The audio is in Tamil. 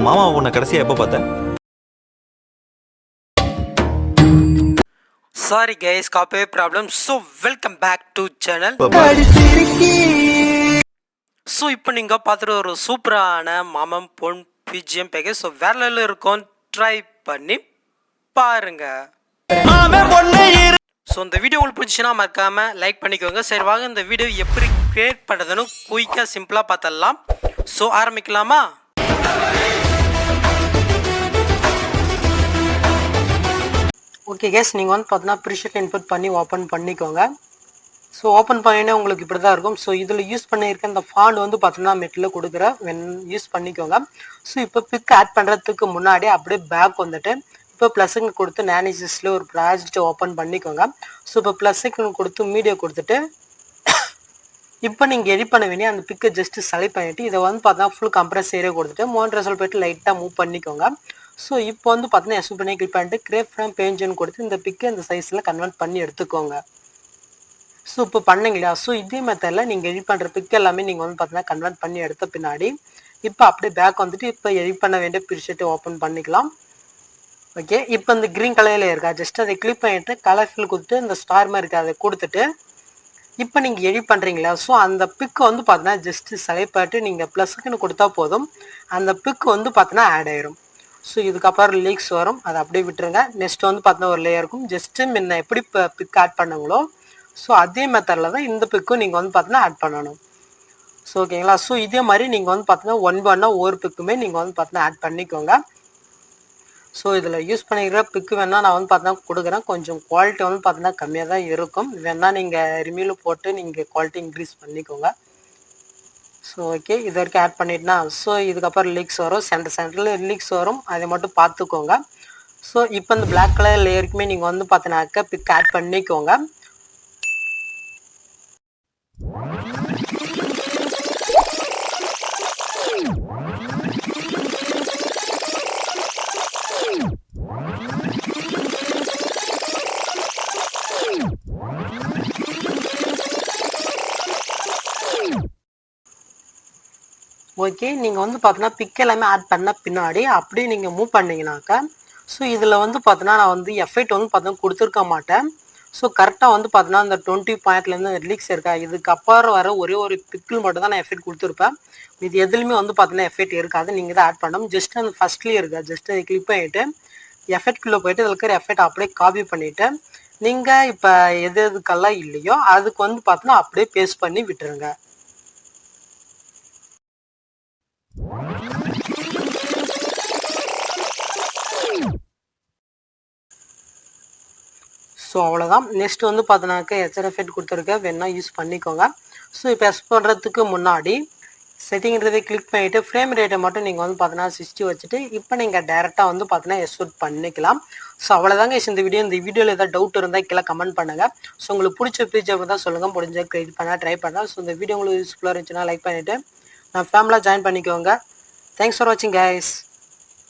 மாமா உன்னை கடைசியாக எப்போ பார்த்தேன்? Sorry guys, copyright problem. So welcome back to channel. So இப்போ நீங்கள் பார்த்துட்டு ஒரு சூப்பரான மாமம் பொன் BGM பேக்கேஜ். ஸோ வேற லெவலில் இருக்கும், ட்ரை பண்ணி பாருங்க. ஸோ இந்த வீடியோ உங்களுக்கு பிடிச்சின்னா மறக்காம லைக் பண்ணிக்கோங்க. சரி வாங்க இந்த வீடியோ எப்படி கிரியேட் பண்ணுறதுன்னு குயிக்காக சிம்பிளாக பார்த்துடலாம். ஸோ ஆரம்பிக்கலாமா? ஓகே கேஸ், நீங்கள் வந்து பார்த்தீங்கன்னா ப்ரீஷெட் இன்புட் பண்ணி ஓப்பன் பண்ணிக்கோங்க. ஸோ ஓப்பன் பண்ணினே உங்களுக்கு இப்படி தான் இருக்கும். ஸோ இதில் யூஸ் பண்ணியிருக்க இந்த ஃபாண்ட் வந்து பார்த்தீங்கன்னா மெட்டில் கொடுக்குற யூஸ் பண்ணிக்கோங்க. ஸோ இப்போ பிக் ஆட் பண்ணுறதுக்கு முன்னாடி அப்படியே பேக் வந்துட்டு இப்போ ப்ளஸ்ஸுங்க கொடுத்து நேனிசிஸில் ஒரு ப்ராஜெக்ட் ஓப்பன் பண்ணிக்கோங்க. ஸோ இப்போ ப்ளஸ்ஸுக்கு கொடுத்து மீடியா கொடுத்துட்டு இப்போ நீங்கள் எடிட் பண்ண வேண்டிய அந்த பிக்கை ஜஸ்ட்டு செலக்ட் பண்ணிவிட்டு இதை வந்து பார்த்தீங்கன்னா ஃபுல் கம்ப்ரஸ் ஏரியா கொடுத்துட்டு மோன் ரிசல்ட் போய்ட்டு லைட்டாக மூவ் பண்ணிக்கோங்க. ஸோ இப்போ வந்து பார்த்தீங்கன்னா எஸ்யூ பண்ணி கிளிக் பண்ணிட்டு கிரேப் ஃப்ரேம் பேஜ்னு கொடுத்து இந்த பிக்கை இந்த சைஸில் கன்வெர்ட் பண்ணி எடுத்துக்கோங்க. ஸோ இப்போ பண்ணீங்களா? ஸோ இதே மெத்தடில் நீங்கள் எடிட் பண்ணுற பிக் எல்லாமே நீங்கள் வந்து பார்த்தீங்கன்னா கன்வெர்ட் பண்ணி எடுத்த பின்னாடி இப்போ அப்படியே பேக் வந்துட்டு இப்போ எடிட் பண்ண வேண்டிய ப்ரீஷெட்டை ஓப்பன் பண்ணிக்கலாம். ஓகே, இப்போ இந்த க்ரீன் கலரில் இருக்கா, ஜஸ்ட் அதை கிளிக் பண்ணிவிட்டு கலர் ஃபில் கொடுத்துட்டு இந்த ஸ்டார் மாதிரி இருக்கா அதை கொடுத்துட்டு இப்போ நீங்கள் எடிட் பண்ணுறீங்களா? ஸோ அந்த பிக்கு வந்து பார்த்தீங்கன்னா ஜஸ்ட்டு செலக்ட் பண்ணிட்டு நீங்கள் ப்ளஸ்க்குன்னு கொடுத்தா போதும், அந்த பிக்கு வந்து பார்த்தீங்கன்னா ஆட் ஆயிரும். ஸோ இதுக்கப்புறம் லீக்ஸ் வரும், அதை அப்படியே விட்டுருங்க. நெக்ஸ்ட் வந்து பார்த்தீங்கன்னா ஒரு லேயர் இருக்கும், ஜஸ்ட்டு முன்ன எப்படி இப்போ பிக் ஆட் பண்ணுங்களோ ஸோ அதே மெத்தடில் தான் இந்த பிக்கும் நீங்கள் வந்து பார்த்தீங்கன்னா ஆட் பண்ணணும். ஸோ ஓகேங்களா? ஸோ இதே மாதிரி நீங்கள் வந்து பார்த்தீங்கன்னா ஒன் ஒன்னாக ஒவ்வொரு பிக்குமே நீங்கள் வந்து பார்த்தீங்கன்னா ஆட் பண்ணிக்கோங்க. ஸோ இதில் யூஸ் பண்ணிக்கிற பிக்கு வேணால் நான் வந்து பார்த்தீங்கன்னா கொடுக்குறேன். கொஞ்சம் குவாலிட்டி வந்து பார்த்தீங்கன்னா கம்மியாக தான் இருக்கும், வேணால் நீங்கள் ரிமியூவில் போட்டு நீங்கள் குவாலிட்டி இன்க்ரீஸ் பண்ணிக்கோங்க. ஸோ ஓகே, இது வரைக்கும் ஆட் பண்ணிட்டுனா ஸோ இதுக்கப்புறம் லீக்ஸ் வரும், சென்டரில் லீக்ஸ் வரும், அதை மட்டும் பார்த்துக்கோங்க. ஸோ இப்போ இந்த பிளாக் கலர் லேயருக்குமே நீங்கள் வந்து பார்த்தீங்கன்னாக்கா பிக் ஆட் பண்ணிக்கோங்க. ஓகே, நீங்கள் வந்து பார்த்தீங்கன்னா பிக் எல்லாமே ஆட் பண்ண பின்னாடி அப்படியே நீங்கள் மூவ் பண்ணிங்கனாக்கா ஸோ இதில் வந்து பார்த்தீங்கன்னா நான் வந்து எஃபெக்ட் வந்து பார்த்தீங்கன்னா கொடுத்துருக்க மாட்டேன். ஸோ கரெக்டாக வந்து பார்த்தீங்கன்னா இந்த 20 பாயிண்ட்லேருந்து ரிலீக்ஸ் இருக்கா இதுக்கப்புறம் வர ஒரே ஒரு பிக்கில் மட்டும் தான் நான் எஃபெக்ட் கொடுத்துருப்பேன். இது எதுலையுமே வந்து பார்த்தீங்கன்னா எஃபெக்ட் இருக்காது, நீங்கள் தான் ஆட் பண்ணணும். ஜஸ்ட் அந்த ஃபஸ்ட்லேயே இருக்கா, ஜஸ்ட் அதை கிளிக் பண்ணிவிட்டு எஃபெக்ட்குள்ளே போய்ட்டு இதில் இருக்கிற எஃபெக்ட் அப்படியே காப்பி பண்ணிவிட்டு நீங்கள் இப்போ எதுக்கெல்லாம் இல்லையோ அதுக்கு வந்து பார்த்தீங்கன்னா அப்படியே பேஸ்ட் பண்ணி விட்டுருங்க. ஸோ அவ்வளோதான். நெக்ஸ்ட் வந்து பார்த்தீங்கன்னாக்கா ஹெச்ஆர் எஃபெக்ட் கொடுத்துருக்க வேணா யூஸ் பண்ணிக்கோங்க. ஸோ இப்போ எஸ் பண்ணுறதுக்கு முன்னாடி செட்டிங்கிறதை கிளிக் பண்ணிவிட்டு ஃப்ரேம் ரேட்டை மட்டும் நீங்கள் வந்து பார்த்தீங்கன்னா 60 வச்சுட்டு இப்போ நீங்கள் டேரெக்டாக வந்து பார்த்தீங்கன்னா எக்ஸ்போர்ட் பண்ணிக்கலாம். ஸோ அவ்வளோதாங்க இந்த வீடியோ. இந்த வீடியோவில் ஏதாவது டவுட் இருந்தால் கீழே கமெண்ட் பண்ணுங்கள். ஸோ உங்களுக்கு பிடிச்ச பிஜிஎம் தான் சொல்லுங்கள், முடிஞ்ச கிரியேட் பண்ண ட்ரை பண்ணலாம். ஸோ இந்த வீடியோ உங்களுக்கு யூஸ்ஃபுல்லாக இருந்துச்சுன்னா லைக் பண்ணிவிட்டு நான் ஃபேமிலியாக ஜாயின் பண்ணிக்கோங்க. தேங்க்ஸ் ஃபார் வாட்சிங் கைஸ்.